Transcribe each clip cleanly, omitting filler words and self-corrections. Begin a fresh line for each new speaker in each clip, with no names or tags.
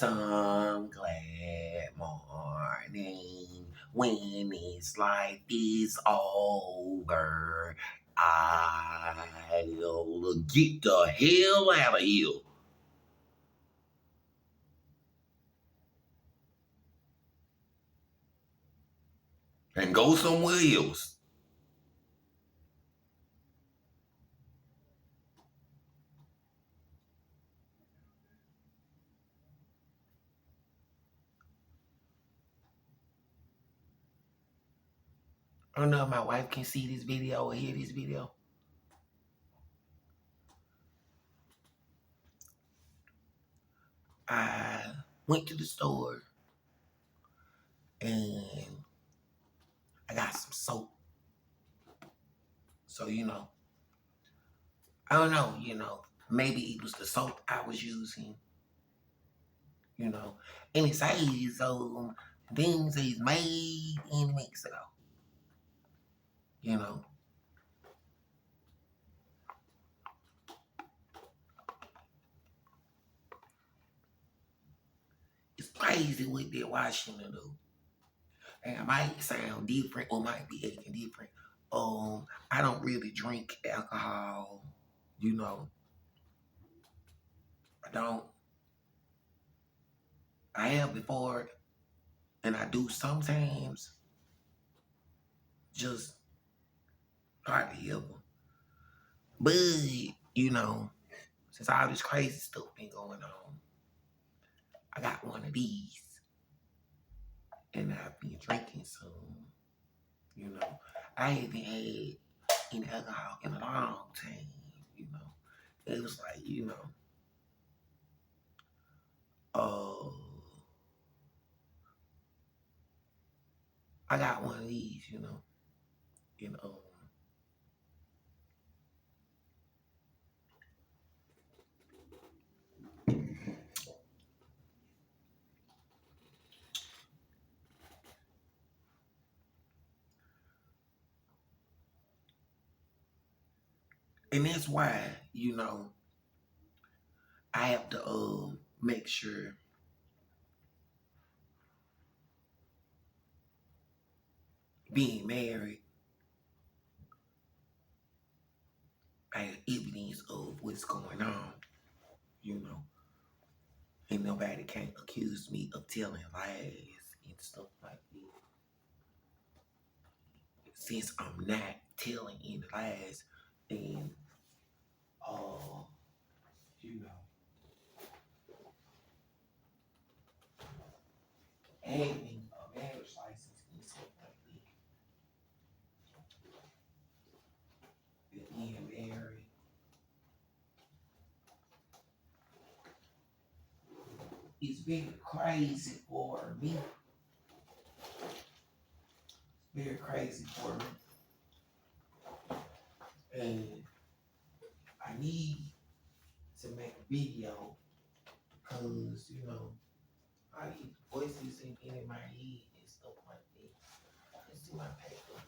Some glad morning when it's like this over. I'll get the hell out of here and go somewhere else. I don't know if my wife can see this video or hear this video. I went to the store and I got some soap. So, I don't know, maybe it was the soap I was using, and it says, things is made in Mexico, you know. It's crazy what they're Washington do. And it might sound different or might be acting different. I don't really drink alcohol, you know. I don't. I have before, and I do sometimes, just hardly ever. But, since all this crazy stuff been going on, I got one of these. And I've been drinking some, I haven't had any alcohol in a long time, It was like, I got one of these, and and that's why, I have to make sure being married, I have evidence of what's going on, and nobody can accuse me of telling lies and stuff like that. Since I'm not telling any lies, then, having a marriage license and stuff like that, being married, is very crazy for me. It's very crazy for me. And I need to make a video because, I get voices in my head and stuff like that. Let's do my paper.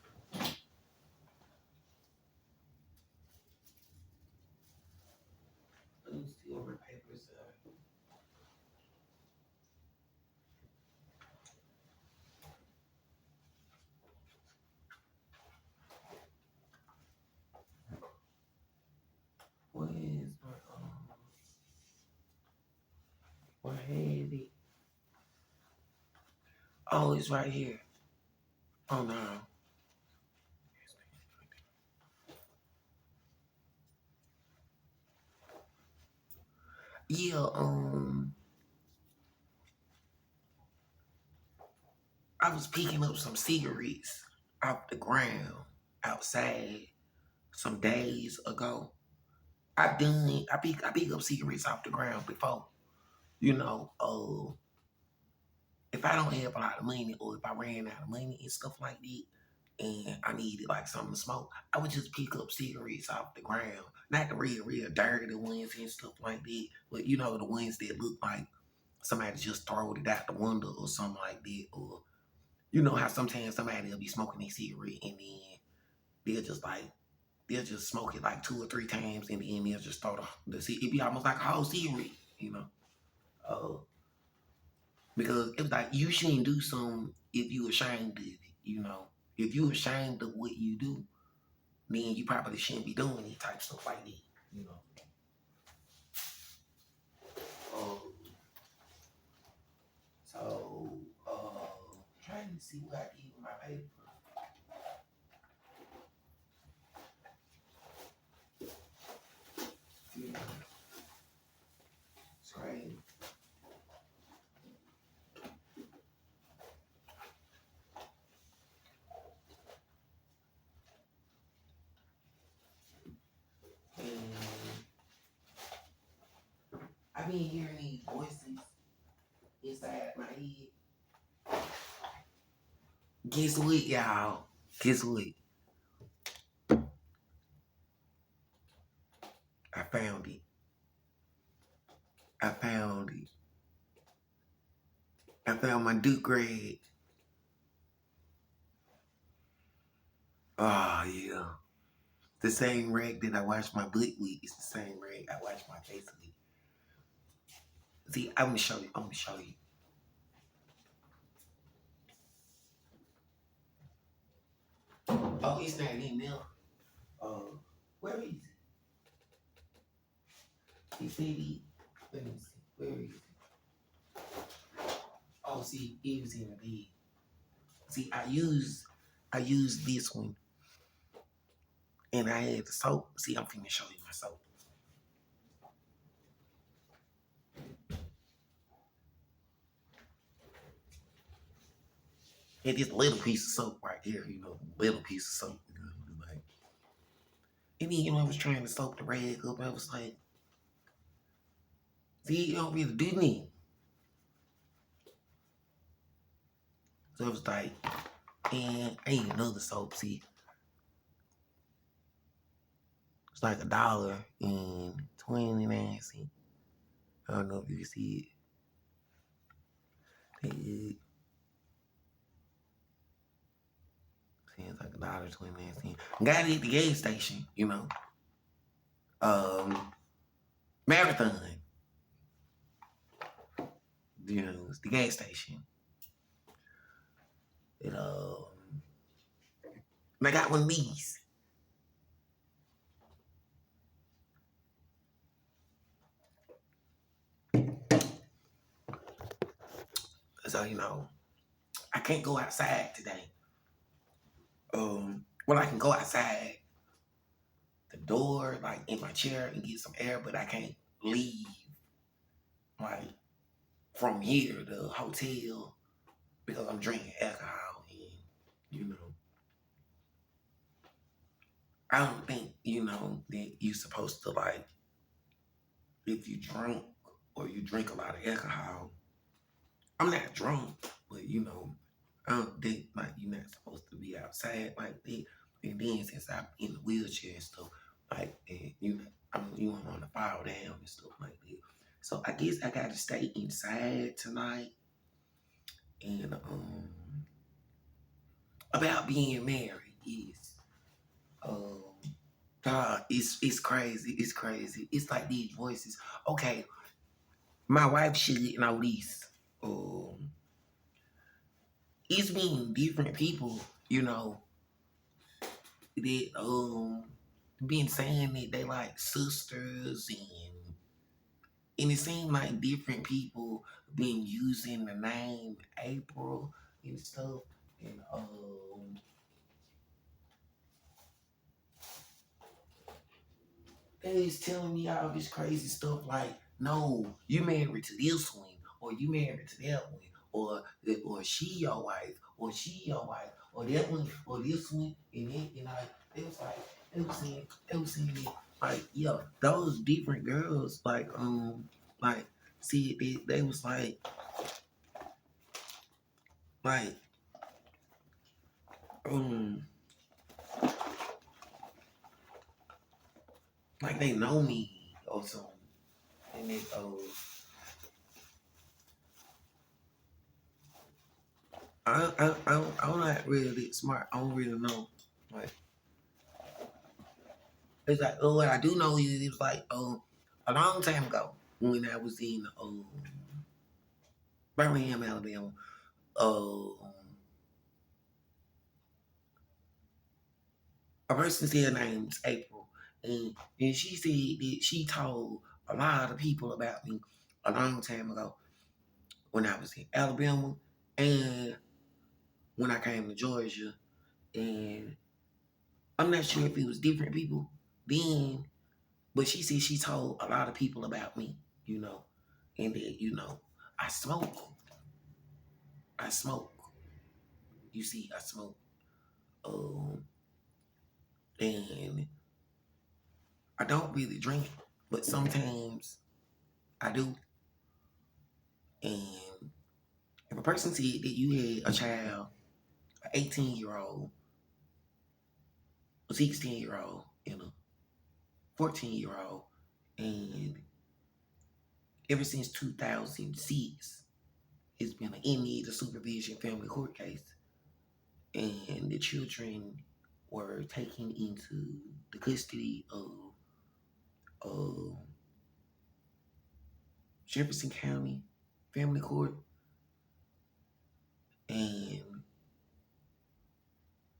Let me see what my papers are. What is my what had it? Oh, it's right here. Oh no. Yeah, I was picking up some cigarettes off the ground outside some days ago. I pick up cigarettes off the ground before. If I don't have a lot of money or if I ran out of money and stuff like that, and I needed like something to smoke, I would just pick up cigarettes off the ground. Not the real dirty ones and stuff like that, but the ones that look like somebody just throw it out the window or something like that. Or how sometimes somebody will be smoking a cigarette and then they'll just smoke it like 2 or 3 times and then they'll just throw the it'd be almost like a whole cigarette. Uh, Because it was like you shouldn't do something if you ashamed of it, you know. If you ashamed of what you do, then you probably shouldn't be doing any type of stuff like that, you know. Um, so trying to see what I did with my paper. Yeah, it's crazy. And I've been hearing these voices inside my head. Guess what, y'all? Guess what? I found it. I found it. I found my Duke rag. Oh, yeah. The same rag that I wash my butt with. It's the same rag I wash my face with. See, I'm gonna show you. I'm gonna show you. Oh, it's not in there. Where is it? He said he. Let me see. Where is it? Oh, see, it was in the bed. See, I used this one, and I had the soap. See, I'm finna show you my soap. And this little piece of soap right here, you know, little piece of soap. You know, like, and then, you know, I was trying to soak the rag up. I was like, see, you don't really do me. So it was like, and ain't another soap. See, it's like $1.29. I don't know if you can see it. It seems like $1.29. Got it at the gas station, you know. Marathon. You know, it's the gas station. And I got one of these. So, you know, I can't go outside today. Well, I can go outside the door, like in my chair and get some air, but I can't leave like from here to the hotel because I'm drinking alcohol and you know. I don't think, you know, that you're supposed to like if you drunk or you drink a lot of alcohol. I'm not drunk, but you know, I don't think like you're not supposed to be outside like that. And then since I'm in the wheelchair and stuff, like and you know, I mean you don't want to fall down and stuff like that. So I guess I gotta stay inside tonight. And about being married is um God, it's crazy. It's crazy. It's like these voices. Okay, my wife should know this. Um it's been different people, you know, that been saying that they like sisters and it seemed like different people been using the name April and stuff and they was telling me all this crazy stuff like no you married to this one or you married to that one or she your wife or she your wife or that one or this one and then you know it was like it was saying it like yeah those different girls like see they was like um like they know me or something and they I'm not really smart. I don't really know. Like it's like what I do know is it's like a long time ago when I was in Birmingham, Alabama. Um, a person said her name's April, and she said that she told a lot of people about me a long time ago when I was in Alabama and when I came to Georgia. And I'm not sure if it was different people then, but she said she told a lot of people about me, you know, and that, I smoke. I smoke. You see, I smoke. Um, and I don't really drink, but sometimes I do. And if a person said that you had a child, an 18-year-old, a 16-year-old, and a 14-year-old, and ever since 2006, it's been an in-need of supervision family court case, and the children were taken into the custody of Jefferson County Family Court. And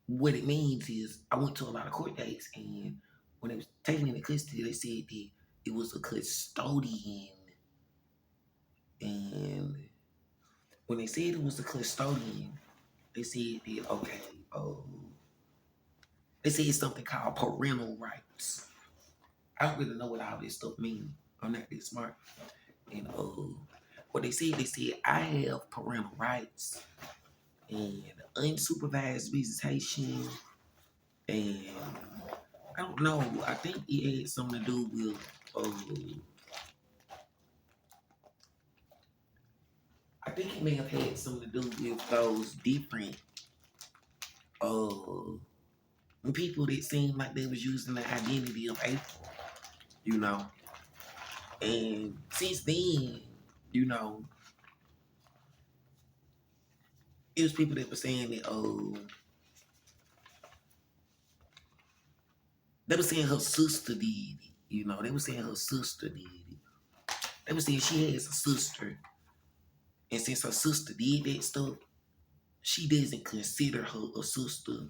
what it means is I went to a lot of court dates, and when they was taken into custody, they said that it was a custodian. And when they said it was a custodian, they said that, okay, they said something called parental rights. I don't really know what all this stuff means. I'm not that smart. And what they said I have parental rights and unsupervised visitation, and I don't know. I think it had something to do with I think it may have had something to do with those different uh people that seemed like they was using the identity of April, you know. And since then, you know, it was people that were saying that they were saying her sister did it, you know, they were saying her sister did it. They were saying she has a sister, and since her sister did that stuff, she doesn't consider her a sister.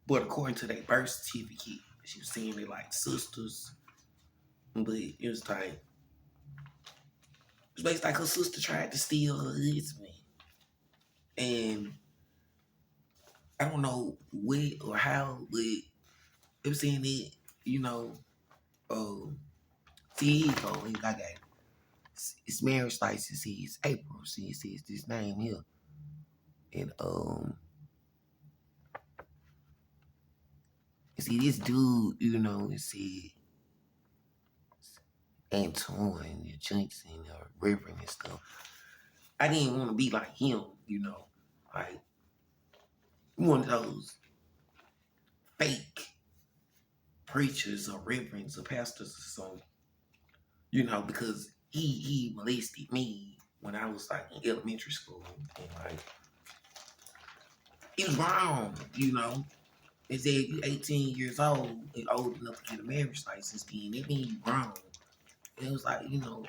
But according to their birth certificate, she was saying they like sisters. But it was like, it's basically like her sister tried to steal her husband. And I don't know what or how, but they were saying that, you know, see, here you go. I got it. It's marriage license. See, it's April. See, it says this name here. And you see this dude, you know, it said Antoine Johnson or Reverend and stuff. I didn't want to be like him, you know, like one of those fake preachers or reverends or pastors or something, you know, because he molested me when I was like in elementary school, and like he was wrong, you know. They said if you 18 years old and old enough to get a marriage license, then that means you grown. And it was like, you know,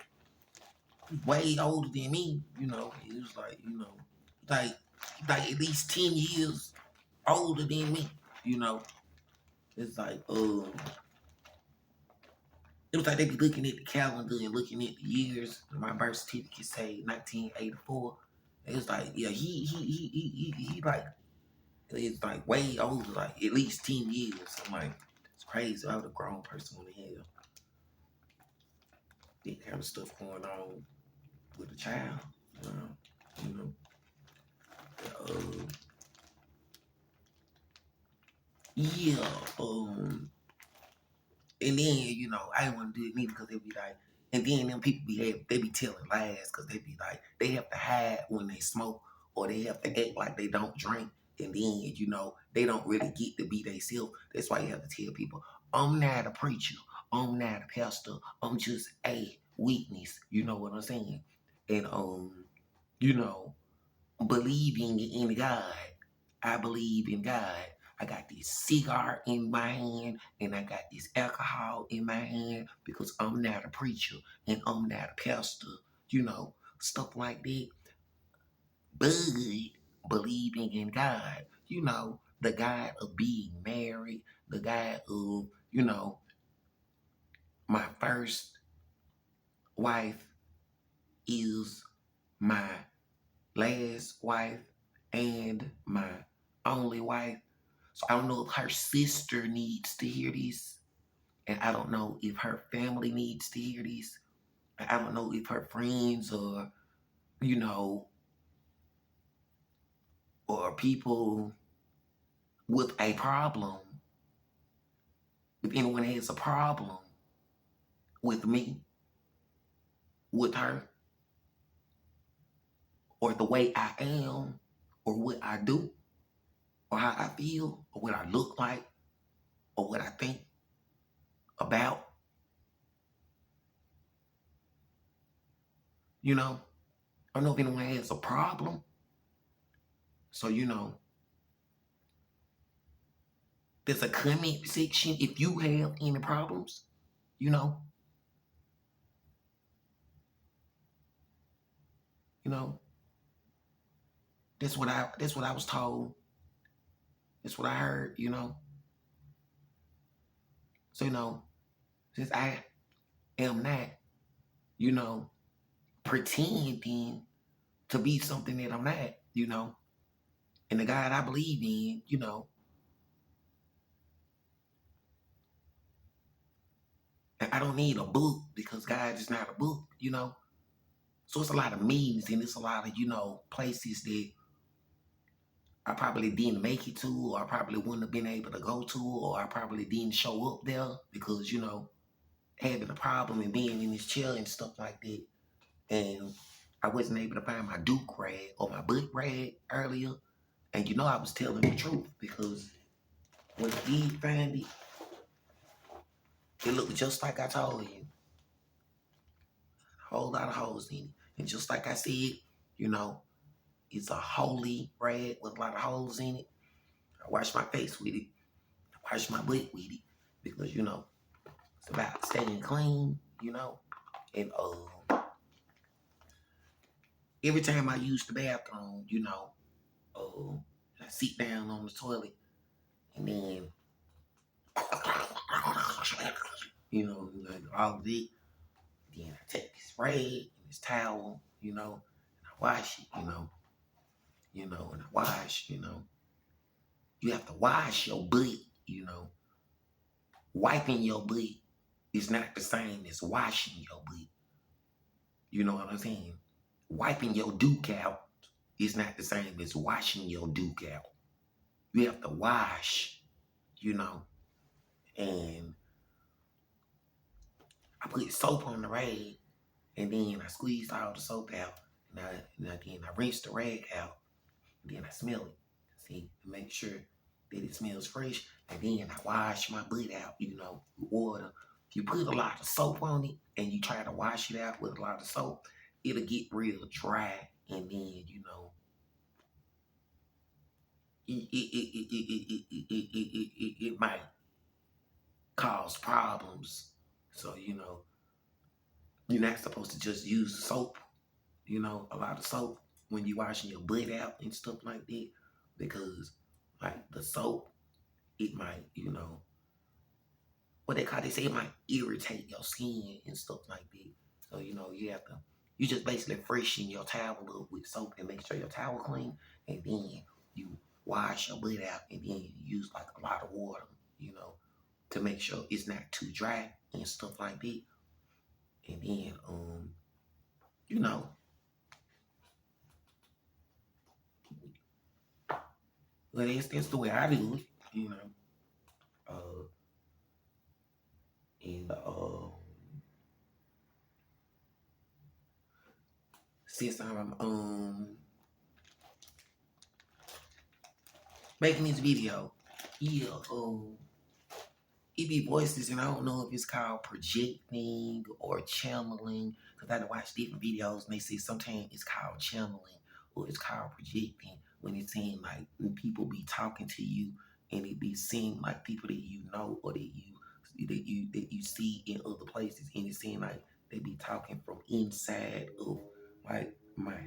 way older than me, you know. It was like, you know, like at least 10 years older than me, you know. It's like, it was like they be looking at the calendar and looking at the years. My birth certificate say 1984. It was like, yeah, he like, it's like way older, like at least 10 years. I'm like, it's crazy. I was a grown person on the hell. That kind of stuff going on with a child. You know. Yeah. And then, you know, I didn't want to do it neither because they'd be like, and then them people they be telling lies because they be like, they have to hide when they smoke or they have to act like they don't drink. And then, you know, they don't really get to be themselves. That's why you have to tell people, I'm not a preacher. I'm not a pastor. I'm just a witness. You know what I'm saying? And, you know, believing in God. I believe in God. I got this cigar in my hand and I got this alcohol in my hand because I'm not a preacher and I'm not a pastor, you know, stuff like that. but believing in God, the God of being married, the God of, my first wife is my last wife and my only wife. So I don't know if her sister needs to hear this, and I don't know if her family needs to hear this. I don't know if her friends you know, or people with a problem, if anyone has a problem with me, with her, or the way I am, or what I do, or how I feel, or what I look like, or what I think about, I don't know if anyone has a problem. So, there's a comment section if you have any problems, you know, you know, that's what I was told. That's what I heard, So, since I am not, you know, pretending to be something that I'm not, and the God I believe in, and I don't need a book because God is not a book. So it's a lot of memes and it's a lot of, places that I probably didn't make it to, or I probably wouldn't have been able to go to, or I probably didn't show up there because, having a problem and being in this chair and stuff like that. And I wasn't able to find my Duke rag or my butt rag earlier. And I was telling the truth because when I did find it, it looked just like I told you. A whole lot of holes in it. And just like I said, you know, it's a holy rag with a lot of holes in it. I wash my face with it. I wash my butt with it. Because, it's about staying clean, And every time I use the bathroom, I sit down on the toilet and then, like all of it. Then I take this rag and this towel, and I wash it, and I wash, You have to wash your butt, Wiping your butt is not the same as washing your butt. You know what I'm saying? Wiping your duke out is not the same as washing your duke out. You have to wash, and I put soap on the rag, and then I squeeze all the soap out, and then I rinse the rag out, and then I smell it, see, to make sure that it smells fresh, and then I wash my butt out, with water. If you put a lot of soap on it, and you try to wash it out with a lot of soap, it'll get real dry, and then, it might cause problems. So, you're not supposed to just use soap, a lot of soap when you're washing your butt out and stuff like that. Because, like, the soap, it might, what they say, it might irritate your skin and stuff like that. So, you just basically freshen your towel up with soap and make sure your towel clean. And then you wash your butt out and then you use like a lot of water, to make sure it's not too dry and stuff like that. And then, you know, well, that's the way I do it, Uh, and since I'm making this video, yeah, it be voices, and I don't know if it's called projecting or channeling, because I watch different videos and they say sometimes it's called channeling or it's called projecting when it's saying like when people be talking to you and it be seeing like people that you know or that you see in other places, and it's seeing like they be talking from inside of like my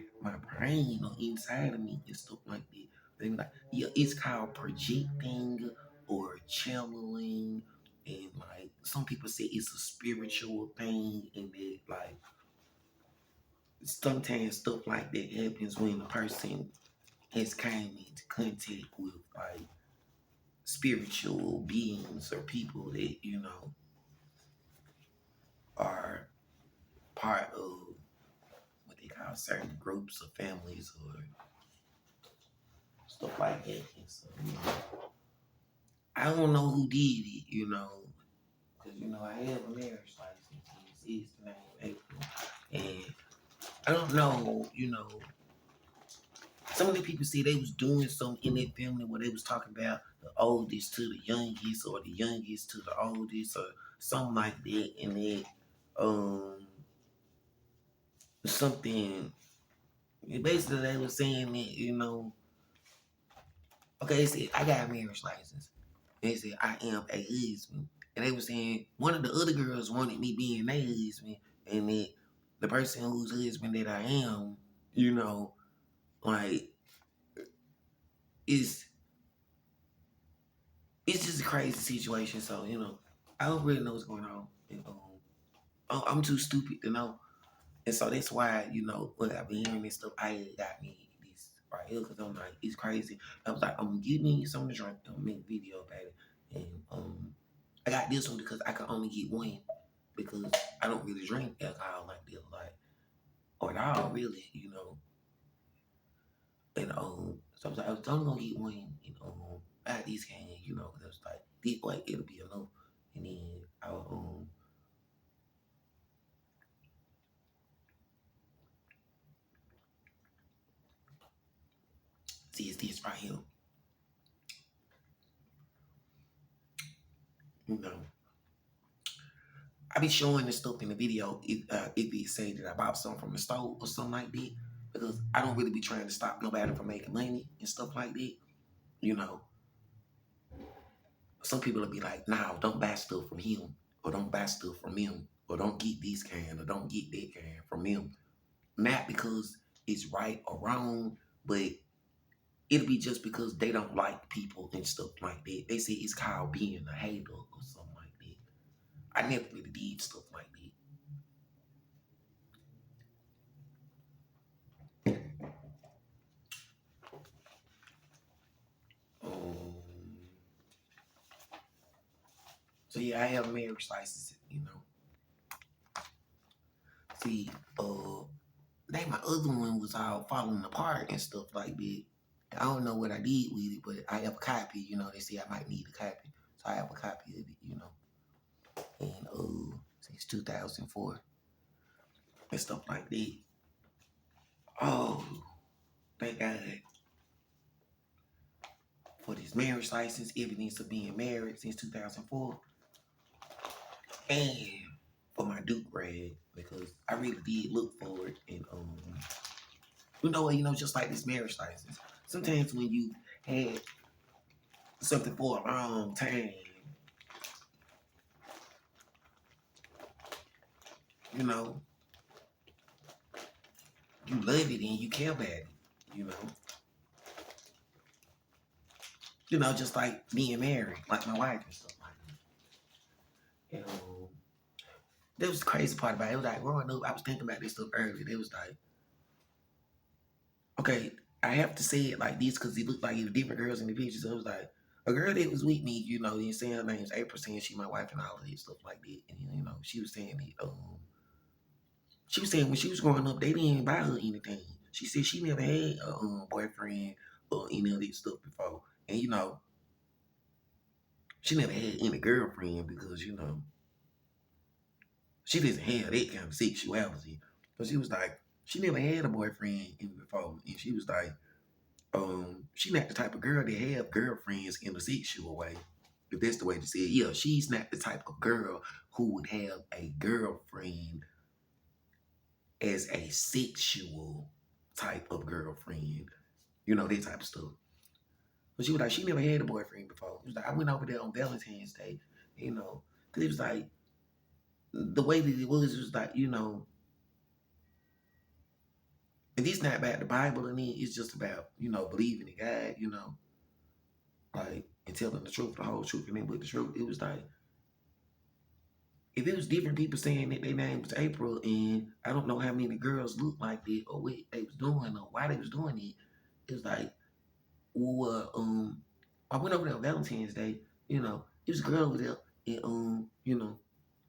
brain or inside of me and stuff like that. They be like, yeah, it's called projecting or channeling, and like some people say it's a spiritual thing, and that like sometimes stuff like that happens when a person has came into contact with like spiritual beings or people that are part of what they call certain groups or families or stuff like that. And so, I don't know who did it, because I have a marriage license. It's the name April, and I don't know, some of the people say they was doing something in that family where they was talking about the oldest to the youngest or the youngest to the oldest or something like that, and that something basically they was saying that, okay, they said I got a marriage license. They said I am a husband. And they were saying one of the other girls wanted me being their husband, and that the person whose husband that I am, like it's it's just a crazy situation. So, I don't really know what's going on. And, I'm too stupid to know. And so that's why, when I've been hearing this stuff, I got me this right here because I'm like, it's crazy. I was like, I'm gonna get me something to drink. I'm gonna make a video about it. And I got this one because I can only get one because I don't really drink alcohol like this, like, or at all, really, And so I was only gonna get one, I had these cans, that was like, this way it'll be enough. And then I'll, see, it's this right here. I be showing this stuff in the video if it say that I bought something from the store or something like that, because I don't really be trying to stop nobody from making money and stuff like that. Some people will be like, "No, don't buy stuff from him, or don't buy stuff from him, or don't get this can, or don't get that can from him." Not because it's right or wrong, but it'll be just because they don't like people and stuff like that. They say it's called being a hater or something like that. I never really did stuff like that. Um, so yeah, I have a marriage license, See, think my other one was all falling apart and stuff like that. I don't know what I did with it, but I have a copy. They say I might need a copy, so I have a copy of it. And since 2004 and stuff like that. Oh, thank God for this marriage license, evidence of being married since 2004, and for my Duke rag because I really did look for it. And just like this marriage license, sometimes when you had something for a long time, you know, you love it and you care about it, you know. Just like being married, like my wife and stuff like that. That was the crazy part about it. It was like growing up, I was thinking about this stuff earlier. It was like, okay, I have to say it like this because it looked like it was different girls in the pictures. So it was like a girl that was with me, then saying her name's April, saying she my wife and all of that stuff like that. And she was saying that she was saying when she was growing up, they didn't buy her anything. She said she never had a boyfriend or any of that stuff before. And she never had any girlfriend because, she doesn't have that kind of sexuality. So she was like, she never had a boyfriend before. And she was like, she not the type of girl that have girlfriends in a sexual way. If that's the way to say it. Yeah, she's not the type of girl who would have a girlfriend as a sexual type of girlfriend. That type of stuff. But she was like, she never had a boyfriend before. It was like, I went over there on Valentine's Day, because it was like, the way that it was like, And it's not about the Bible and it's just about, believing in God, like, and telling the truth, the whole truth, and then but the truth. It was like, if it was different people saying that their name was April, and I don't know how many girls looked like that or what they was doing or why they was doing it, it's like, well, I went over there on Valentine's Day, it was a girl over there, and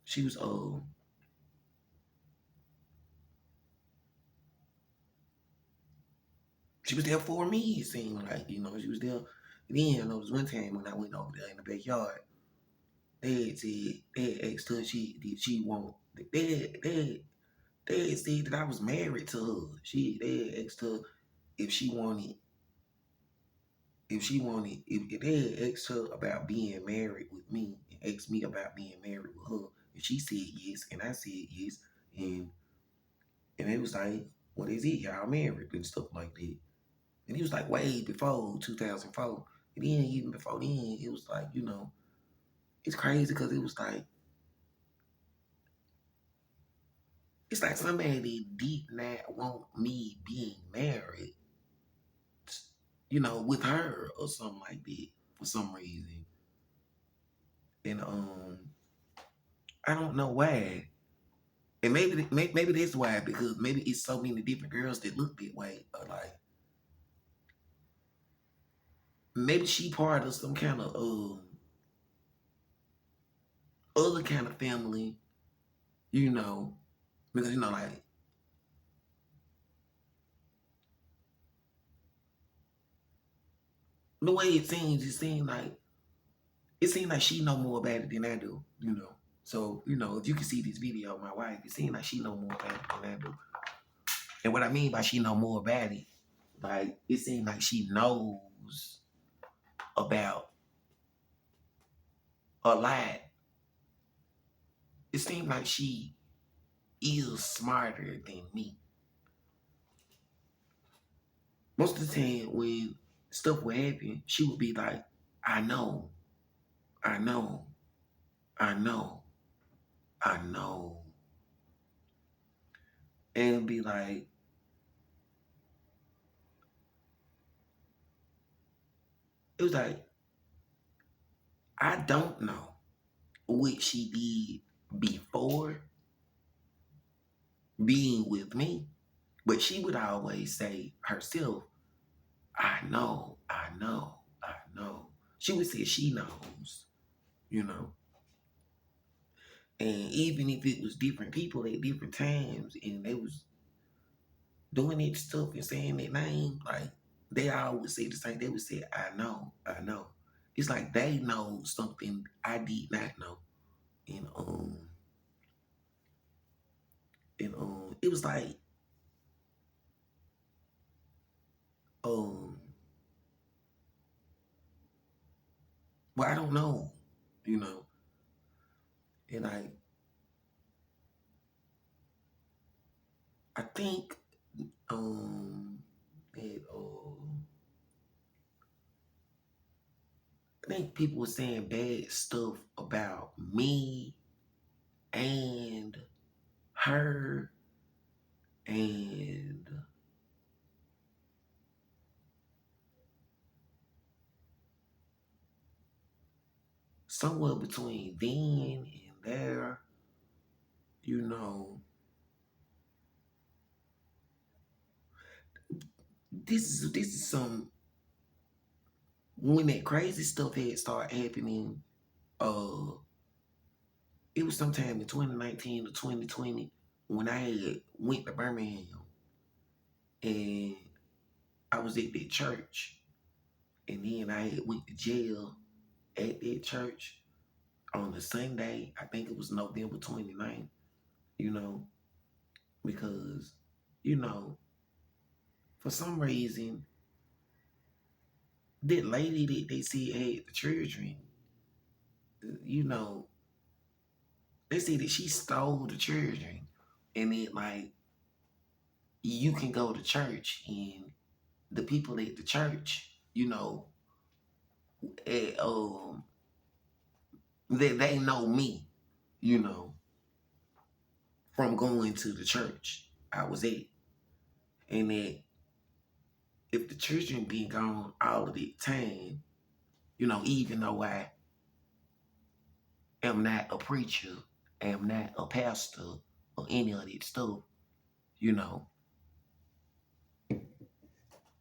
she was she was there for me, it seemed like, she was there. Then there was one time when I went over there in the backyard, they had said, they had asked her, did she want, they had said that I was married to her. They had asked her if she wanted, if they had asked her about being married with me and asked me about being married with her, and she said yes, and I said yes, and it was like, what is it? Y'all married and stuff like that. And it was like way before 2004. And then even before then, it was like, it's crazy because it was like, it's like somebody did not want me being married, with her or something like that for some reason. And I don't know why. And maybe that's why, because maybe it's so many different girls that look that way. Or like, maybe she part of some kind of other kind of family, because like, the way it seems like she know more about it than I do. So, if you can see this video of my wife, it seems like she know more about it than I do. And what I mean by she know more about it, like, it seems like she knows about a lot. It seems like she is smarter than me. Most of the time when stuff would happen, she would be like, I know, I know, I know, I know. And be like, it was like, I don't know what she did before being with me, but she would always say herself, I know, I know, I know. She would say she knows, you know. And even if it was different people at different times and they was doing that stuff and saying that name, like, they always say the same. They would say, I know, I know. It's like they know something I did not know. And it was like, um well, I don't know, you know. And I think that I think people were saying bad stuff about me and her, and somewhere between then and there, you know, this is some, when that crazy stuff had started happening, uh it was sometime in 2019 to 2020 when I had went to Birmingham and I was at that church, and then I had went to jail at that church on a Sunday. I think it was November 29th, you know, because, you know, for some reason, that lady that they said had the children, you know, they said that she stole the children. And it like, you can go to church and the people at the church, eh, um, they know me, you know, from going to the church I was at. And that if the children been gone all of the time, even though I am not a preacher, am not a pastor, or any of that stuff, you know.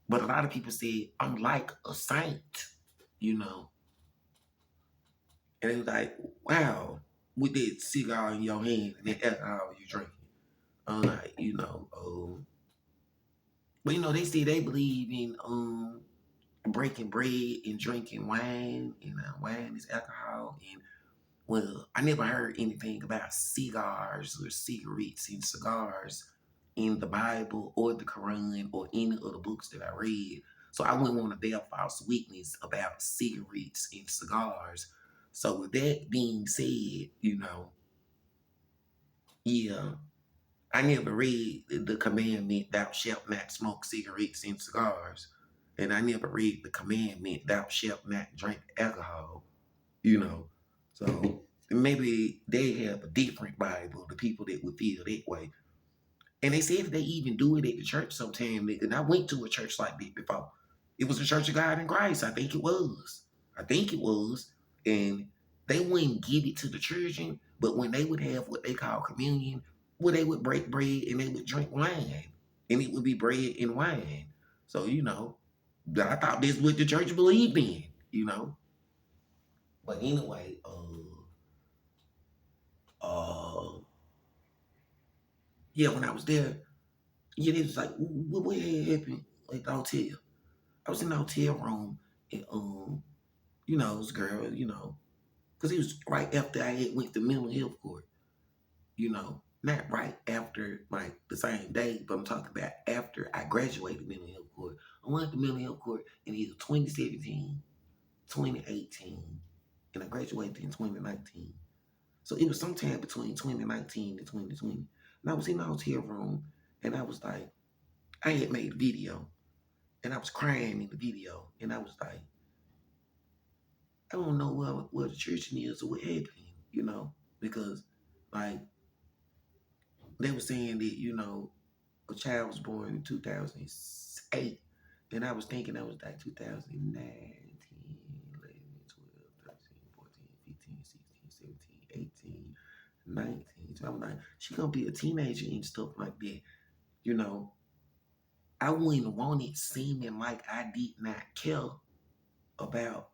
But a lot of people say I'm like a saint, you know. And it was like, wow, with that cigar in your hand and that alcohol you drinking. I'm like, but they say they believe in breaking bread and drinking wine, and wine is alcohol. And well, I never heard anything about cigars or cigarettes and cigars in the Bible or the Quran or any of the books that I read. So I wouldn't want to bear false witness about cigarettes and cigars. So with that being said, yeah, I never read the commandment, thou shalt not smoke cigarettes and cigars. And I never read the commandment, thou shalt not drink alcohol, So maybe they have a different Bible, the people that would feel that way. And they said they even do it at the church sometime. And I went to a church like that before. It was the Church of God in Christ. I think it was. And they wouldn't give it to the children, but when they would have what they call communion, well, they would break bread and they would drink wine. And it would be bread and wine. So, I thought this is what the church believed in. But anyway, yeah, when I was there, yeah, they was like, what had happened at the hotel? I was in the hotel room, and this girl, because it was right after I had went to mental health court, not right after like the same day, but I'm talking about after I graduated mental health court. I went to mental health court in either 2017, 2018, and I graduated in 2019. So it was sometime between 2019 and 2020. And I was in the hotel room, and I was like, I had made a video, and I was crying in the video, and I was like, I don't know where the church is or what happened, because like they were saying that, a child was born in 2008, and I was thinking that was like 2009, 10, 11, 12, 13, 14, 15, 16, 17, 18, 19. So I was like, she gonna be a teenager and stuff like that. I wouldn't want it seeming like I did not care about,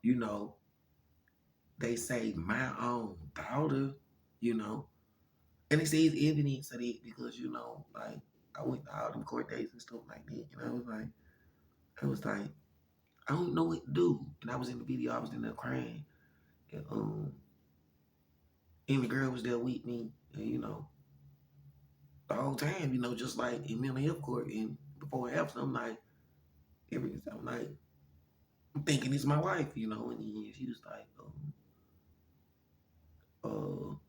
they say my own daughter, you know. And they say it's evidence of it because, like I went to all them court dates and stuff like that. And I was like, I don't know what to do. And I was in the video, I was in there crying. And the girl was there with me, and the whole time, just like in mental health court and before and after, I'm like, I'm thinking it's my wife, and then she was like, well,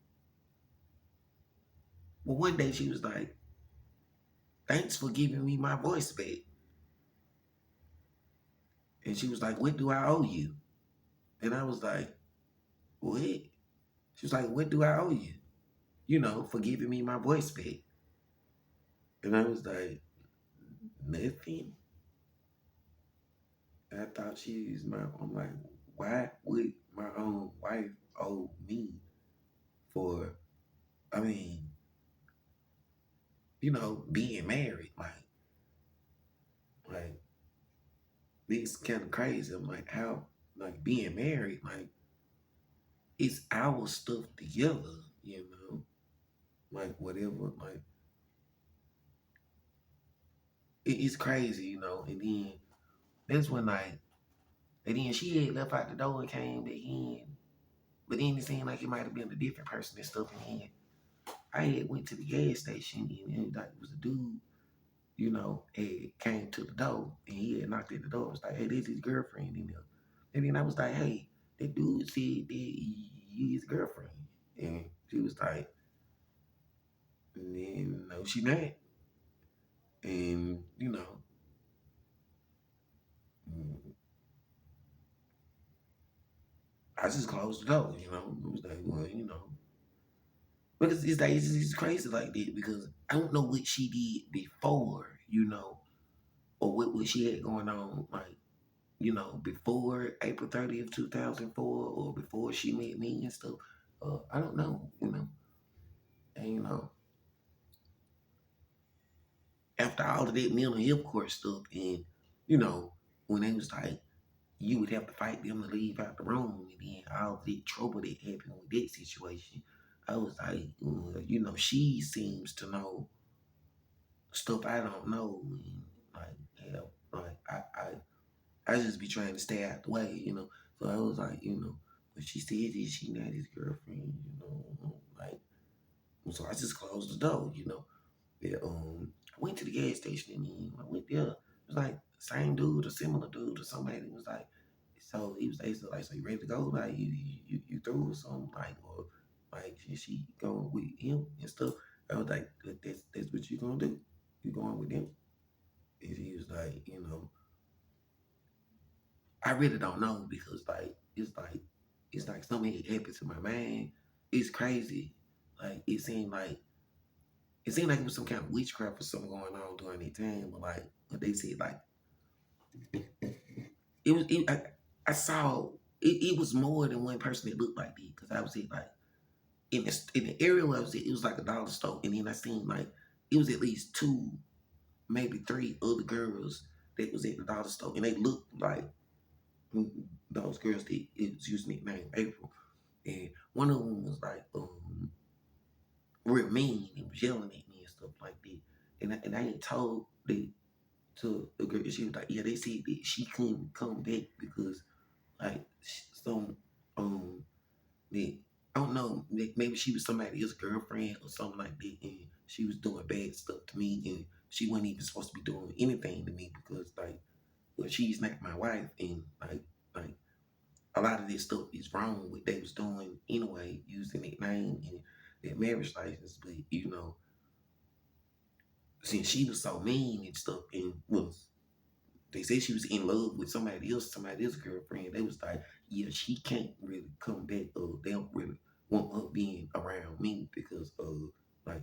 one day she was like, thanks for giving me my voice back. And she was like, what do I owe you? And I was like, what? She was like, what do I owe you? For giving me my voice back. And I was like, nothing. And I thought I'm like, why would my own wife owe me for, I mean, being married? Like, it's kind of crazy. I'm like, how, like, being married, like, it's our stuff together, like, whatever, like, it's crazy. And then that's when, like, and then she had left out the door and came back in. But then it seemed like it might have been a different person and stuff. And then I had went to the gas station, and like, it was a dude, had came to the door, and he had knocked at the door. I was like, hey, this is his girlfriend in there. And then I was like, hey, that dude said that you his girlfriend. And she was like, and then, no, she not. And, I just closed the door, It was like, well. But it's like, it's crazy like that because I don't know what she did before, or what she had going on, like, before April 30th, 2004, or before she met me and stuff. I don't know, and after all of that mental health court stuff, and you know, when they was like, you would have to fight them to leave out the room, and then all the trouble that happened with that situation, I was like, she seems to know stuff I don't know, and like, like I just be trying to stay out the way. So I was like, but she said that she not his girlfriend, like, so I just closed the door. Yeah, I went to the gas station and then I went there. It was like same dude or similar dude or somebody was like, so he was basically like, so you ready to go? Like you through or something like, or like she going with him and stuff. I was like, that's what you gonna do? You going with him? And he was like, I really don't know because it's like something had happened to my man. It's crazy. Like it seemed like it was some kind of witchcraft or something going on during that time. But they said like it was. I saw it was more than one person that looked like me because I was like in the area where I was at, it was like a dollar store, and then I seen like it was at least two, maybe three other girls that was at the dollar store, and they looked like those girls that it was using the name April, and one of them was like real mean and was yelling at me and stuff like that, and I ain't told that to the girl. She was like, yeah, they said that she couldn't come back because like some that I don't know, maybe she was somebody else's girlfriend or something like that, and she was doing bad stuff to me, and she wasn't even supposed to be doing anything to me because like, well, she's not my wife, and like a lot of this stuff is wrong what they was doing anyway, using that name and their marriage license, but since she was so mean and stuff and was they said she was in love with somebody else's girlfriend. They was like, yeah, she can't really come back. They don't really want her being around me because like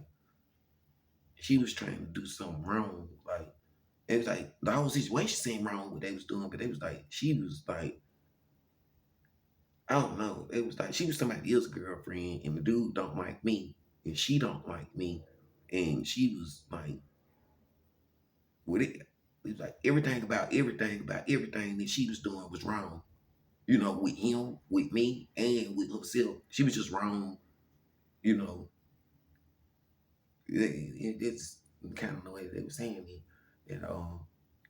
she was trying to do something wrong. Like it was like the whole situation seemed wrong what they was doing, but they was like she was like I don't know. It was like she was somebody else's girlfriend, and the dude don't like me, and she don't like me, and she was like with it. It was like everything that she was doing was wrong. With him, with me, and with herself. She was just wrong, you know. It's kind of the way that they were saying it. And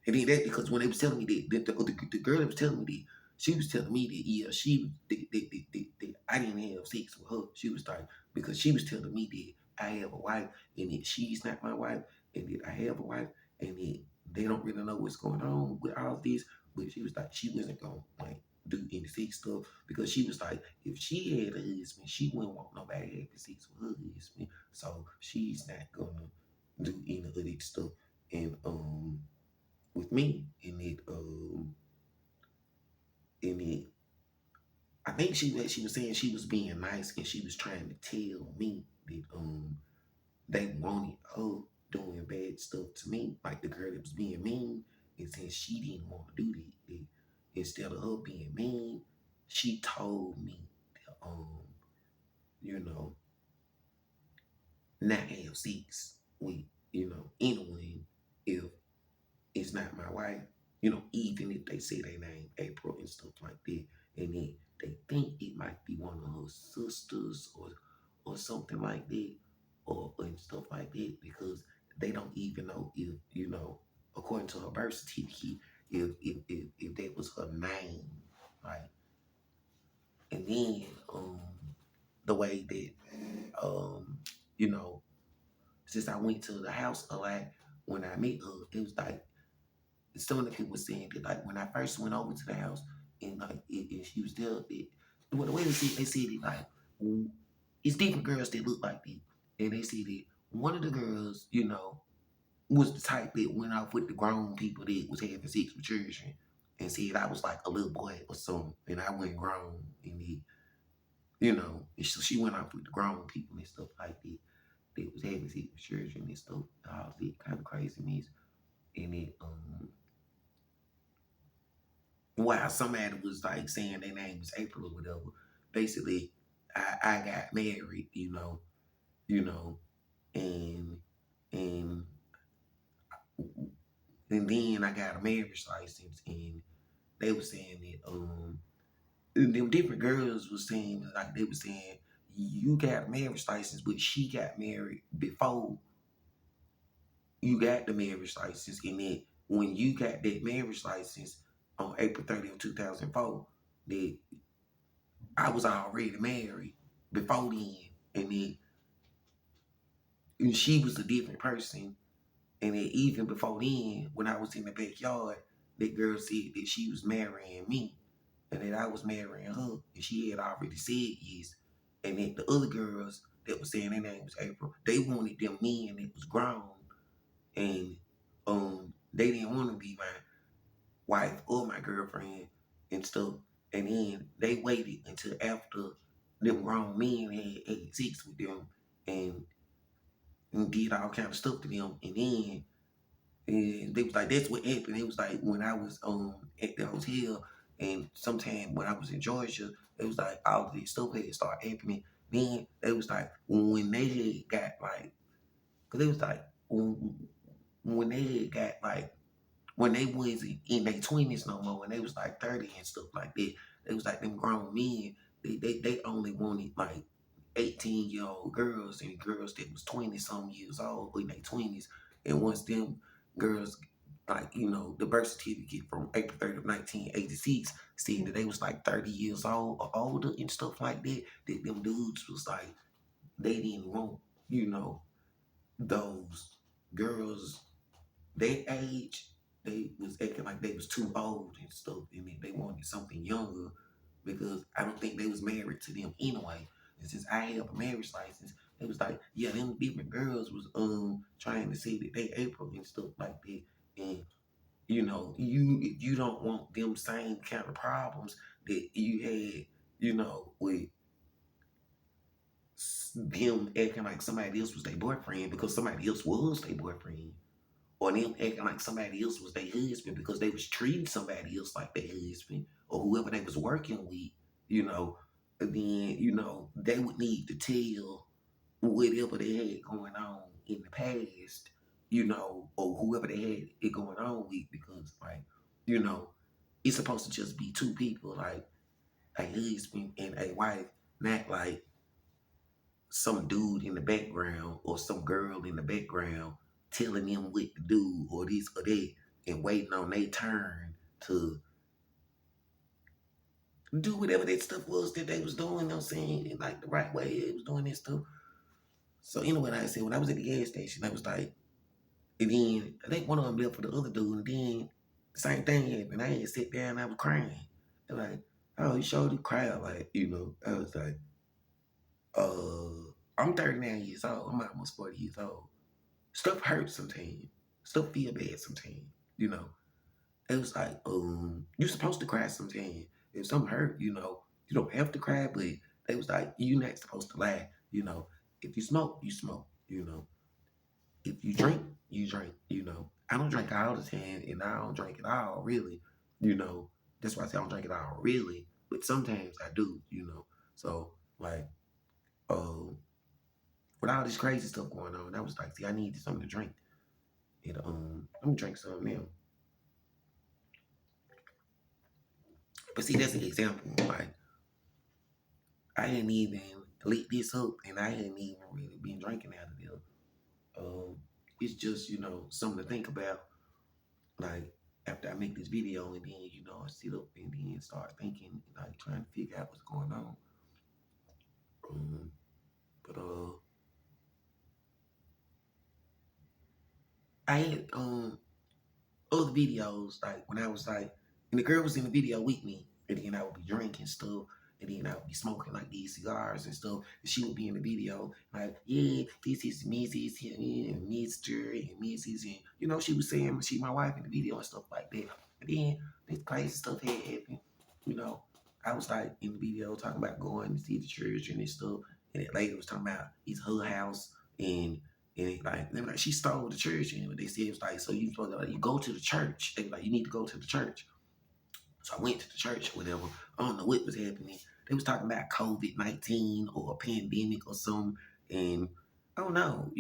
then that because when they was telling me the girl that was telling me that, she was telling me that, yeah, that I didn't have sex with her. She was like, because she was telling me that I have a wife and that she's not my wife and that I have a wife and that they don't really know what's going on with all this. But she was like, she wasn't going to like do any sex stuff because she was like, if she had a husband, she wouldn't want nobody having sex with her husband. So she's not gonna do any of that stuff. And with me in it I think she was saying she was being nice and she was trying to tell me that they wanted her doing bad stuff to me, like the girl that was being mean, and since she didn't want to do that, instead of her being mean, she told me that you know, not have sex with, anyone if it's not my wife, even if they say their name April and stuff like that, and then they think it might be one of her sisters or something like that, or and stuff like that, because they don't even know if, according to her birth certificate, if that was her name, right? And then the way that you know, since I went to the house a lot when I met her, it was like some of the people were saying that like when I first went over to the house and like and she was there, well, the way they said it like it's different girls that look like that, and they said that one of the girls, was the type that went off with the grown people that was having sex with children, and said I was like a little boy or something, and I went grown, and and so she went off with the grown people and stuff like that. That was having sex with children and stuff, all that kind of craziness, and it while somebody was like saying their name was April or whatever, basically I got married, you know, and and and then I got a marriage license, and they were saying that them different girls was saying, like, they were saying you got a marriage license, but she got married before you got the marriage license, and then when you got that marriage license on April 30th, 2004, that I was already married before then, and then and she was a different person, and then even before then, when I was in the backyard, that girl said that she was marrying me, and that I was marrying her, and she had already said yes, and then the other girls that was saying their name was April, they wanted them men that was grown, and they didn't want to be my wife or my girlfriend and stuff. And then they waited until after them grown men had sex with them and, did all kind of stuff to them. And then they was like, that's what happened. It was like when I was at the hotel, and sometime when I was in Georgia, it was like all of this stuff had started happening. Then it was like when they had got like, cause it was like when they had got like when they wasn't in their 20s no more, when they was like 30 and stuff like that, they was like them grown men. They only wanted like 18-year-old girls and girls that was 20 some years old in their 20s. And once them girls, like, the birth certificate from April 30th, 1986 said that they was like 30 years old or older and stuff like that, that them dudes was like, they didn't want, you know, those girls their age, they was acting like they was too old and stuff, and they wanted something younger because I don't think they was married to them anyway. And since I have a marriage license, it was like, yeah, them different girls was trying to say that they April and stuff like that. And you if you don't want them same kind of problems that you had, with them acting like somebody else was their boyfriend because somebody else was their boyfriend, or them acting like somebody else was their husband because they was treating somebody else like their husband or whoever they was working with, then, they would need to tell whatever they had going on in the past, or whoever they had it going on with, because, like, you know, it's supposed to just be two people, like a husband and a wife, not like some dude in the background or some girl in the background telling them what to do or this or that and waiting on their turn to do whatever that stuff was that they was doing, you know what I'm saying, like the right way it was doing that stuff. So anyway, like I said, when I was at the gas station, I was like, and then I think one of them left for the other dude, and then the same thing happened. I had to sit down, I was crying. They're like, oh, you showed the crowd, like, I was like, I'm 39 years old. I'm almost 40 years old. Stuff hurts sometimes. Stuff feel bad sometimes. It was like, you supposed to cry sometimes. If something hurt, you don't have to cry, but they was like, you not supposed to lie. If you smoke, you smoke. If you drink, you drink. I don't drink all the time, and I don't drink at all, really. That's why I say I don't drink at all, really. But sometimes I do. So like, with all this crazy stuff going on, I was like, see, I needed something to drink. And I'm gonna drink something now. But see, that's an example. Like, I didn't even lit this up, and I hadn't even really been drinking out of there. It's just, something to think about. Like, after I make this video, and then, I sit up and then start thinking, like, trying to figure out what's going on. But I had other videos, like when I was like, and the girl was in the video with me, and then I would be drinking stuff, and then I would be smoking like these cigars and stuff, and she would be in the video like, yeah, this is Mrs. and Mr. and Mrs. and she was saying she my wife in the video and stuff like that. And then this crazy stuff had happened. You know, I was like in the video talking about going to see the church and this stuff, and then later was talking about it's her house and like they were like, she stole the church, and they said it was like, so you supposed to, like, you go to the church. They were like, you need to go to the church. So I went to the church or whatever. I don't know what was happening. They was talking about COVID-19 or a pandemic or something. And I don't know,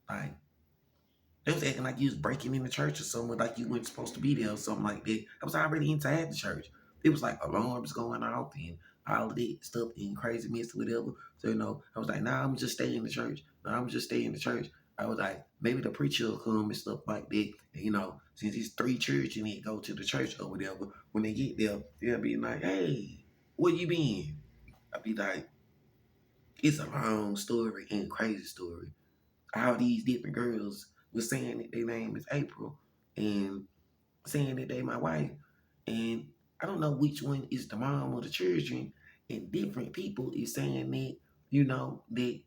like they was acting like you was breaking in the church or something, like you weren't supposed to be there or something like that. I was already inside the church. It was like alarms going off and all of that stuff and crazy mess or whatever. So, I was like, nah, I'm just stay in the church. Nah, I'm just stay in the church. I was like, maybe the preacher will come and stuff like that. And, since it's three church and they go to the church or whatever, when they get there, they'll be like, hey, where you been? I'll be like, it's a long story and crazy story. All these different girls was saying that their name is April and saying that they my wife. And I don't know which one is the mom or the children. And different people is saying that, that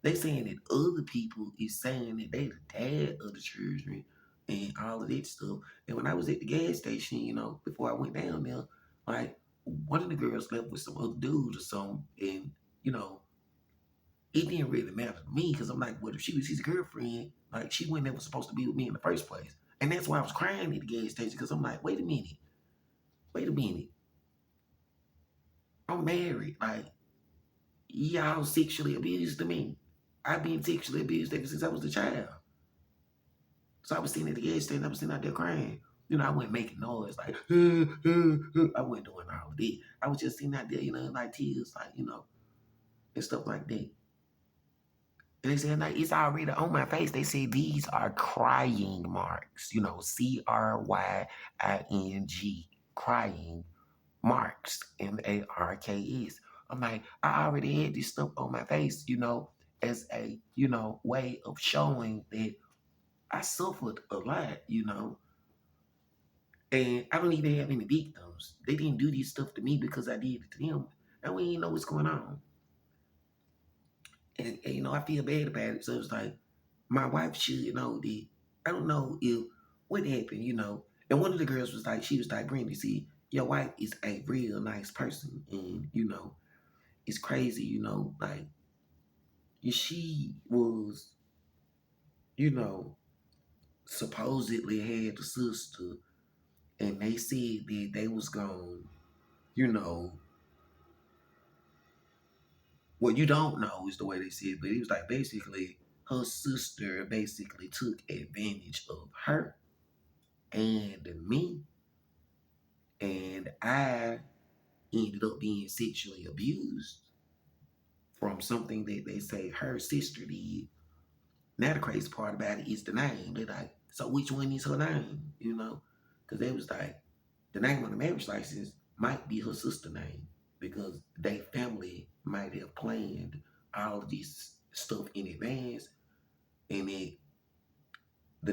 they saying that other people is saying that they the dad of the children and all of that stuff. And when I was at the gas station, before I went down there, like one of the girls left with some other dude or something. And, you know, it didn't really matter to me because I'm like, what if she was his girlfriend? Like, she wasn't ever supposed to be with me in the first place. And that's why I was crying at the gas station because I'm like, wait a minute. I'm married. Like, y'all sexually abused to me. I've been sexually abused ever since I was a child. So I was sitting at the gas station, I was sitting out there crying. I wasn't making noise like, I wasn't doing all of that. I was just sitting out there, like tears, like, and stuff like that. And they said, like, it's already on my face. They said these are crying marks, CRYING, crying marks, MARKS. I'm like, I already had this stuff on my face, as a, way of showing that I suffered a lot. And I don't even have any victims. They didn't do this stuff to me because I did it to them. And we didn't know what's going on. And I feel bad about it. So it's like, my wife should know that. I don't know if what happened, And one of the girls was like, she was like, Brandy, see, your wife is a real nice person. And, it's crazy, like, she was, supposedly had a sister and they said that they was gone, you know, what you don't know is the way they said, but it was like basically her sister basically took advantage of her and me, and I ended up being sexually abused from something that they say her sister did. Now the crazy part about it is the name. They're like, so which one is her name? Because they was like, the name on the marriage license might be her sister name because they family might have planned all of this stuff in advance, and the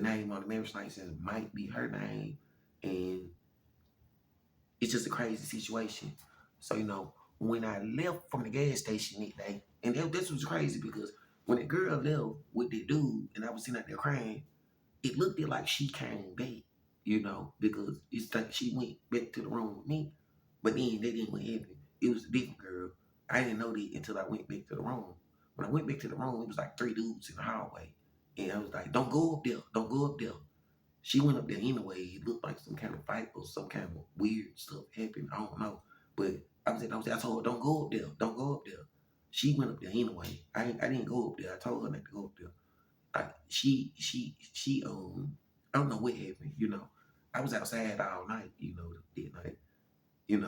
name on the marriage license might be her name, and it's just a crazy situation. So, when I left from the gas station that day, and this was crazy because when the girl left with the dude and I was sitting out there crying, it looked like she came back, because it's like she went back to the room with me, but then that didn't happen. It was a different girl. I didn't know that until I went back to the room. When I went back to the room, it was like three dudes in the hallway. And I was like, don't go up there. Don't go up there. She went up there anyway. It looked like some kind of fight or some kind of weird stuff happened. I don't know. But I told her, don't go up there. Don't go up there. She went up there anyway. I didn't go up there. I told her not to go up there. I don't know what happened, I was outside all night, that night, and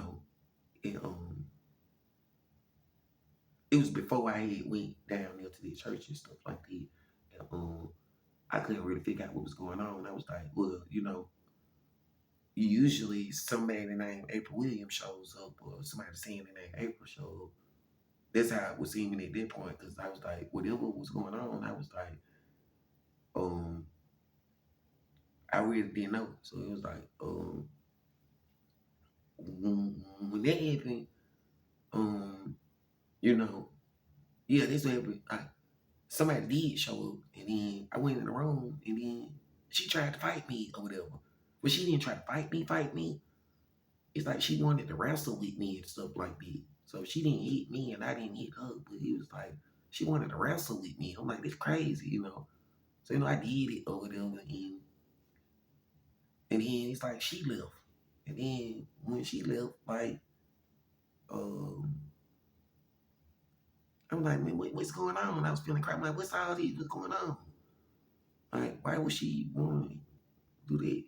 it was before I had went down there to the church and stuff like that. And, I couldn't really figure out what was going on. I was like, well, usually somebody named April Williams shows up or somebody saying the name April show up. That's how it was seeming at that point because I was like, whatever was going on, I was like, I really didn't know. So it was like, when that happened, yeah, this happened. Somebody did show up, and then I went in the room, and then she tried to fight me or whatever. But she didn't try to fight me. It's like she wanted to wrestle with me and stuff like that. So she didn't hit me, and I didn't hit her. But it was like she wanted to wrestle with me. I'm like, that's crazy. So I did it or whatever, and then it's like she left. And then when she left, like, um, I'm like, man, what's going on? I was feeling crap. I'm like, what's all this? What's going on? Like, why would she want to do that?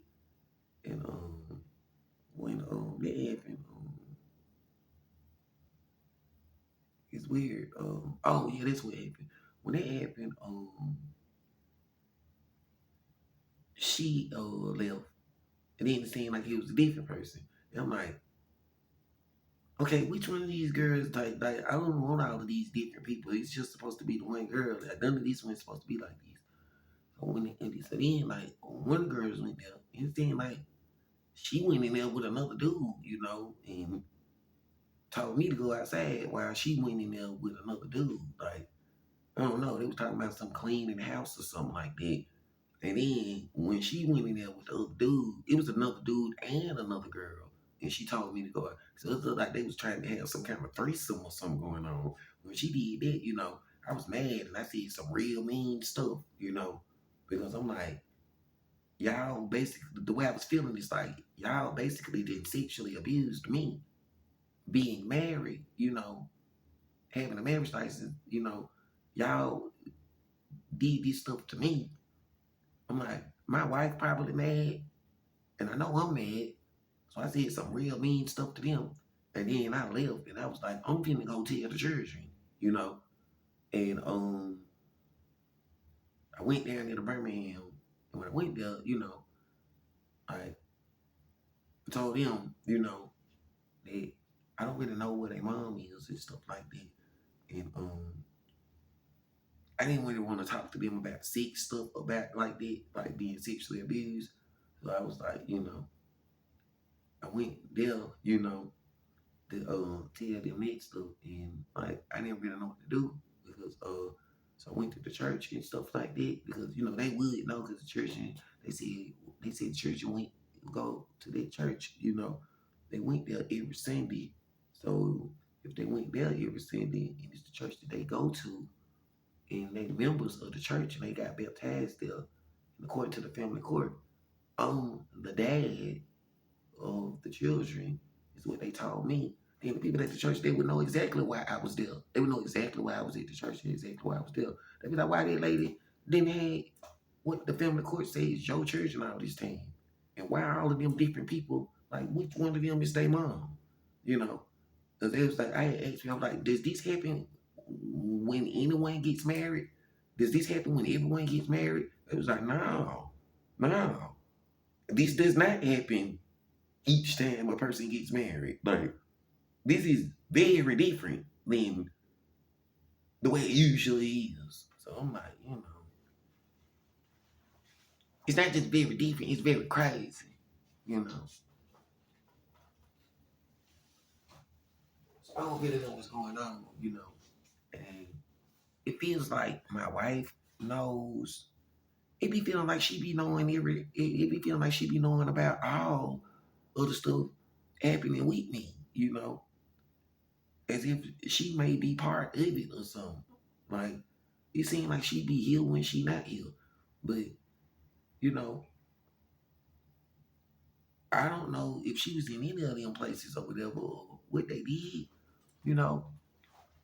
And when that happened, it's weird. Oh yeah, that's what happened. When that happened, she left, and then it seemed like it was a different person. And I'm like, okay, which one of these girls? Like I don't want all of these different people. It's just supposed to be the one girl. Like, none of these ones supposed to be like this. So so then like one girl went there, and it seemed like she went in there with another dude, and told me to go outside while she went in there with another dude. Like, I don't know, they was talking about some cleaning the house or something like that. And then when she went in there with the other dude, it was another dude and another girl. And she told me to go out. So it looked like they was trying to have some kind of threesome or something going on. When she did that, I was mad and I said some real mean stuff. Because I'm like, y'all basically, the way I was feeling is like, y'all basically did sexually abused me being married, having a marriage license, y'all did this stuff to me. I'm like, my wife probably mad, and I know I'm mad. So I said some real mean stuff to them. And then I left, and I was like, I'm finna go tell the children, you know. And I went down there to Birmingham, and when I went there, I told them, that I don't really know where their mom is and stuff like that. And I didn't really want to talk to them about sex stuff about like that, like being sexually abused. So I was like, I went there, to tell them that stuff, and like I didn't really know what to do because so I went to the church and stuff like that because they would know because the church and they said the church went go to that church, they went there every Sunday. So if they went there every Sunday and it's the church that they go to and they members of the church and they got baptized there, and according to the family court, the dad of the children is what they told me. Then the people at the church, they would know exactly why I was there. They would know exactly why I was at the church and exactly why I was there. They'd be like, why that lady didn't have what the family court says your church and all this time? And why all of them different people, like which one of them is their mom? You know? Because it was like, I had asked me, I was like, does this happen when anyone gets married? Does this happen when everyone gets married? It was like, no, no. This does not happen each time a person gets married. Like, this is very different than the way it usually is. So I'm like, it's not just very different, it's very crazy, So I don't really know what's going on. And it feels like my wife knows. It be feeling like she be knowing it be feeling like she be knowing about all other stuff happening with me. As if she may be part of it or something. Like, it seems like she be here when she not here. But, you know, I don't know if she was in any of them places or whatever, or what they did, you know.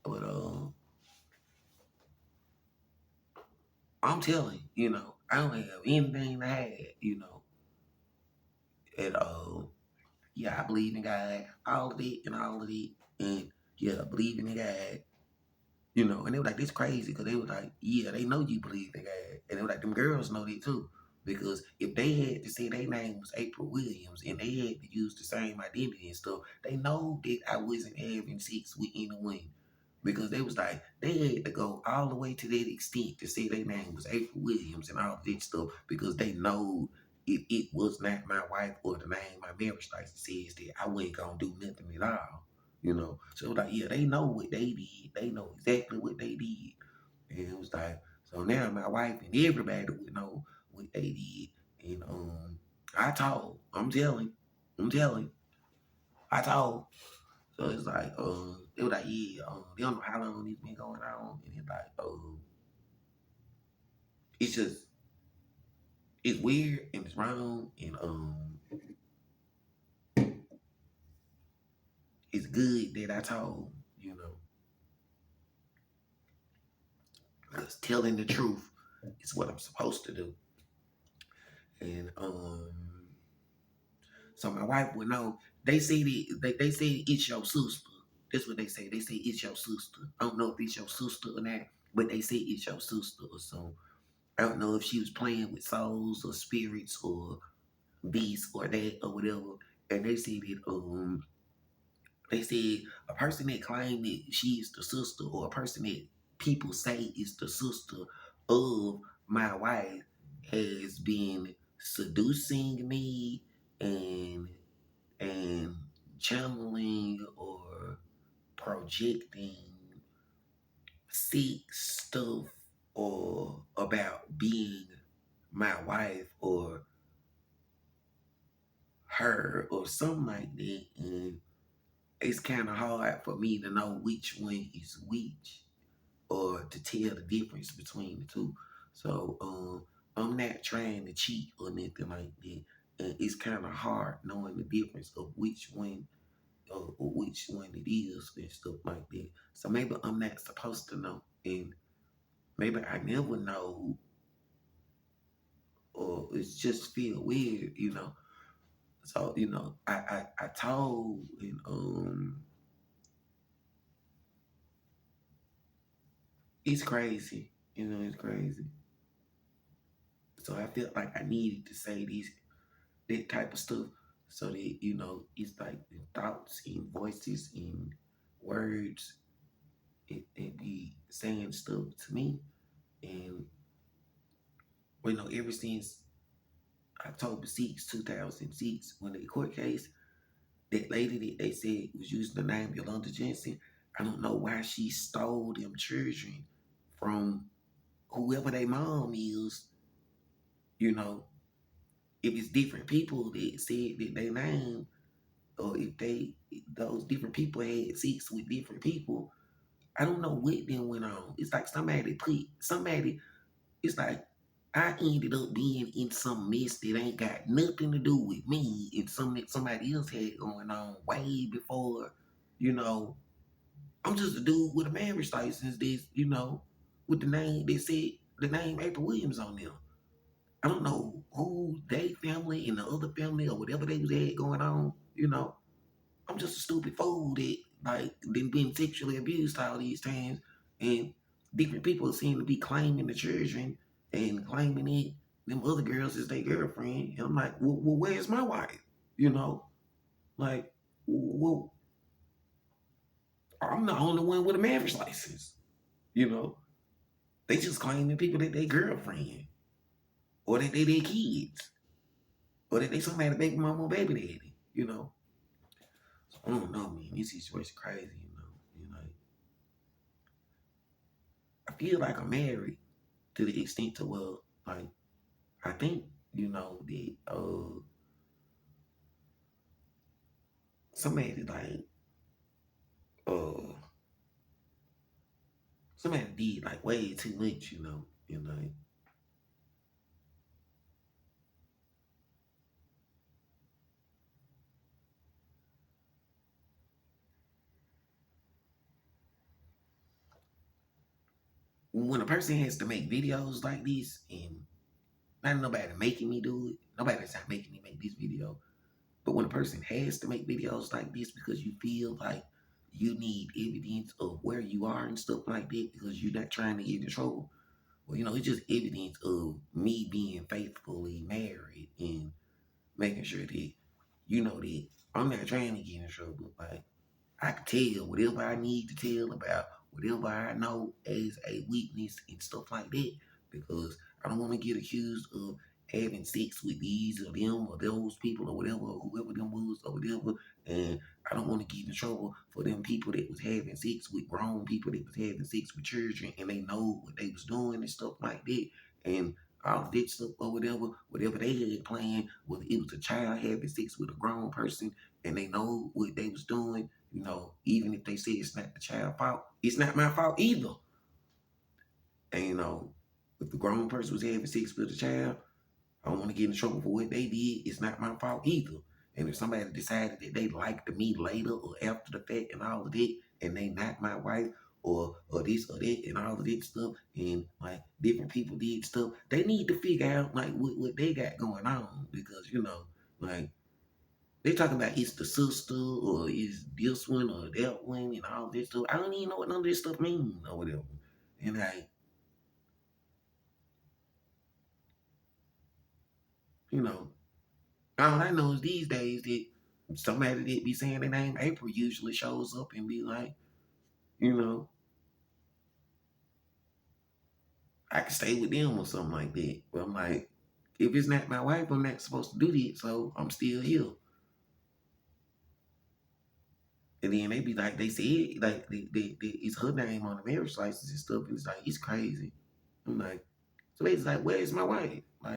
But I'm telling I don't have anything to hide. And yeah, I believe in God, all of it and all of it. And yeah, believing in God. And they were like, this crazy because they were like, yeah, they know you believe in God. And they were like, them girls know that too. Because if they had to say their name was April Williams and they had to use the same identity and stuff, they know that I wasn't having sex with anyone. Because they was like, they had to go all the way to that extent to say their name was April Williams and all that stuff because they know if it was not my wife or the name my marriage license says that I wasn't gonna do nothing at all. So it was like, yeah, they know what they did. They know exactly what they did. And it was like, so now my wife and everybody would know what they did. And I told, I'm telling, I told. So it's like, they were like, yeah, they don't know how long this been going on. And it's like, it's just, it's weird and it's wrong. And good that I told, you know, because telling the truth is what I'm supposed to do. And so my wife would know. They say they say it's your sister. That's what they say. They say it's your sister. I don't know if it's your sister or not, but they say it's your sister. So I don't know if she was playing with souls or spirits or beasts or that or whatever. And they said a person that claimed that she's the sister or a person that people say is the sister of my wife has been seducing me and and channeling or projecting sick stuff or about being my wife or her or something like that. And it's kind of hard for me to know which one is which or to tell the difference between the two. So I'm not trying to cheat or anything like that. And it's kind of hard knowing the difference of which one or which one it is and stuff like that. So maybe I'm not supposed to know, and maybe I never know, or it's just feel weird, you know. So I told, and it's crazy, it's crazy. So I felt like I needed to say that type of stuff so that it's like the thoughts and voices and words and be saying stuff to me. And ever since October 2006, when the court case, that lady that they said was using the name Yolanda Jensen, I don't know why she stole them children from whoever their mom is. You know, if it's different people that said that they name, or if those different people had sex with different people, I don't know what then went on. It's like somebody. It's like I ended up being in some mess that ain't got nothing to do with me and something that somebody else had going on way before, you know. I'm just a dude with a marriage license with the name they said the name April Williams on them. I don't know who they family and the other family or whatever they was had going on. I'm just a stupid fool that like been sexually abused all these times, and different people seem to be claiming the children and claiming it. Them other girls is their girlfriend, and I'm like, well, where's my wife? You know, like, well, I'm the only one with a marriage license. You know, they just claiming people that they girlfriend or that they their kids or that they somebody baby mama or baby daddy. So I don't know, man. This situation crazy. I feel like I'm married to the extent to like I think that somebody like uh somebody did like way too much, when a person has to make videos like this and not nobody making me do it, nobody's not making me make this video. But when a person has to make videos like this because you feel like you need evidence of where you are and stuff like that because you're not trying to get in trouble, well, it's just evidence of me being faithfully married and making sure that that I'm not trying to get in trouble. Like I can tell whatever I need to tell about whatever I know as a witness and stuff like that because I don't want to get accused of having sex with these or them or those people or whatever or whoever them was or whatever. And I don't want to get in trouble for them people that was having sex with grown people that was having sex with children and they know what they was doing and stuff like that. And all that stuff or whatever they had planned, whether it was a child having sex with a grown person and they know what they was doing, even if they say it's not the child's fault, it's not my fault either. And if the grown person was having sex with a child, I don't want to get in trouble for what they did. It's not my fault either. And if somebody decided that they liked me later or after the fact and all of that, and they not my wife or this or that and all of that stuff, and like different people did stuff, they need to figure out like what they got going on because like they talking about it's the sister or it's this one or that one and all this stuff. I don't even know what none of this stuff means or whatever. And like, you know, all I know is these days that somebody that be saying their name April usually shows up and be like, you know, I can stay with them or something like that. But I'm like, if it's not my wife, I'm not supposed to do that, so I'm still here. And then they be like, they said like it's her name on the marriage license and stuff, and it's like it's crazy. I'm like, so it's like, where's my wife? Like.